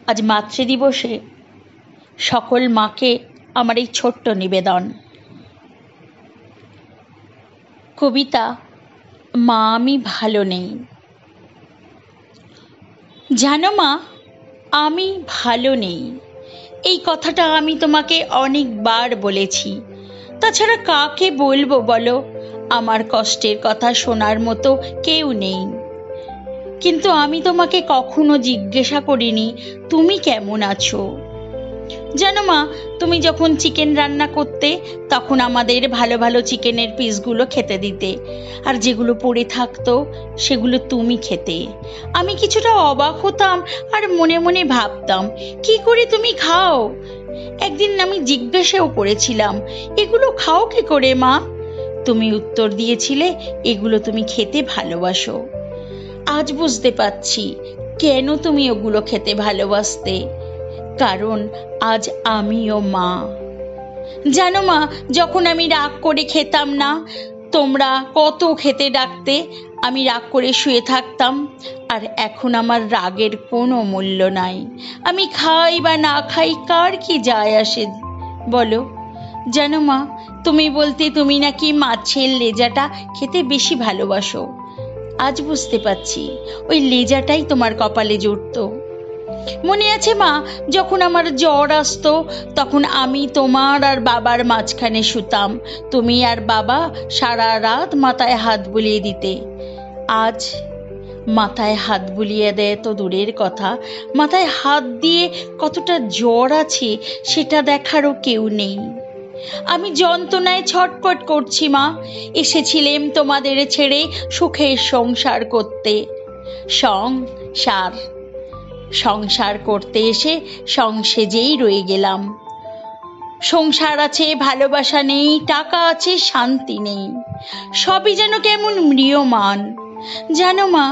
আজ মাতৃদিবসে সকল মাকে আমার এই ছোট্ট নিবেদন। কবিতা মা আমি ভালো নেই। জানো মা, আমি ভালো নেই, এই কথাটা আমি তোমাকে অনেকবার বলেছি। তাছাড়া কাকে বলবো বলো? আমার কষ্টের কথা শোনার মতো কেউ নেই। কিন্তু আমি তোমাকে কখনো জিজ্ঞাসা করিনি তুমি কেমন আছো। জানো মা, তুমি যখন চিকেন রান্না করতে তখন আমাদের ভালো ভালো চিকেনের পিসগুলো খেতে দিতে, আর যেগুলো পড়ে থাকতো সেগুলো তুমি খেতে। আমি কিছুটা অবাক হতাম আর মনে মনে ভাবতাম কি করে তুমি খাও। একদিন আমি জিজ্ঞাসাও করেছিলাম, এগুলো খাও কি করে মা? তুমি উত্তর দিয়েছিলে, এগুলো তুমি খেতে ভালোবাসো। আজ বুঝতে পারছি কেন তুমি ওগুলো খেতে ভালোবাসতে, কারণ আজ আমিও মা। জানো মা, যখন আমি রাগ করে খেতাম না, তোমরা কত খেতে ডাকতে, আমি রাগ করে শুয়ে থাকতাম। আর এখন আমার রাগের কোনো মূল্য নাই। আমি খাই বা না খাই কার কি যায় আসে বলো? জানো মা, তুমি বলতে তুমি নাকি মাছের লেজাটা খেতে বেশি ভালোবাসো। আজ বুঝতে পারছি ওই লেজাটাই তোমার কপালে জুটতো। মনে আছে মা, যখন আমার জ্বর আসতো তখন আমি তোমার আর বাবার মাঝখানে শুতাম, তুমি আর বাবা সারা রাত মাথায় হাত বুলিয়ে দিতে। আজ মাথায় হাত বুলিয়ে দেয় তো দূরের কথা, মাথায় হাত দিয়ে কতটা জ্বর আছে সেটা দেখারও কেউ নেই। আমি যন্ত্রণায় ছটফট করছি মা। এসেছিলাম তোমাদের ছেড়ে সুখের সংসার করতে। সংসার করতে এসে সংসেজেই রয়ে গেলাম। সংসার আছে, ভালোবাসা নেই, টাকা আছে, শান্তি নেই, সবই যেন কেমন ম্রিয়মান। জানো মা,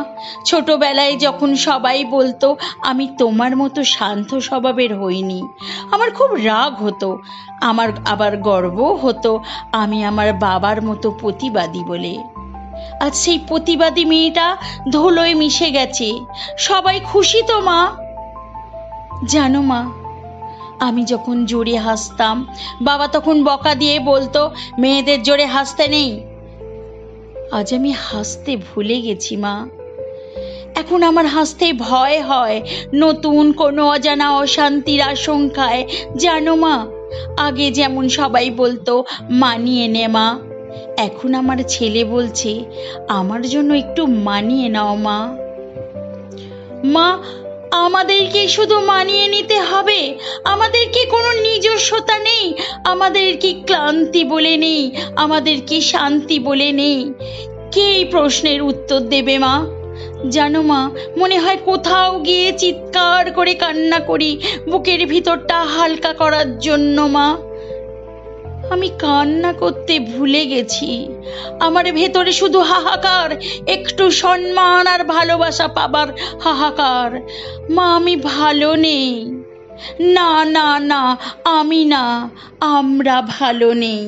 ছোটবেলায় যখন সবাই বলতো আমি তোমার মতো শান্ত স্বভাবের হইনি, আমার খুব রাগ হতো। আমার আবার গর্ব হতো আমি আমার বাবার মতো প্রতিবাদী বলে। আজ সেই প্রতিবাদী মেয়েটা ধুলোয় মিশে গেছে। সবাই খুশি তো মা? জানো মা, আমি যখন জোরে হাসতাম বাবা তখন বকা দিয়ে বলতো মেয়েদের জোরে হাসতে নেই। আজ আমি হাসতে ভুলে গেছি মা। এখন আমার হাসতে ভয় হয় নতুন কোনো অজানা অশান্তির আশঙ্কায়। জানো মা, আগে যেমন সবাই বলতো মানিয়ে নে মা, এখন আমার ছেলে বলছে আমার জন্য একটু মানিয়ে নাও মা। মা, আমাদেরকে শুধু মানিয়ে নিতে হবে? আমাদের কি কোনো নিজস্বতা নেই? আমাদের কি ক্লান্তি বলে নেই? আমাদের কি শান্তি বলে নেই? কে এই প্রশ্নের উত্তর দেবে মা? জানো মা, মনে হয় কোথাও গিয়ে চিৎকার করে কান্না করি বুকের ভিতরটা হালকা করার জন্য। মা, আমি কান্না করতে ভুলে গেছি। আমার ভেতরে শুধু হাহাকার, একটু সম্মান আর ভালোবাসা পাবার হাহাকার। মা, আমি ভালো নেই। না না না, আমি না, আমরা ভালো নেই।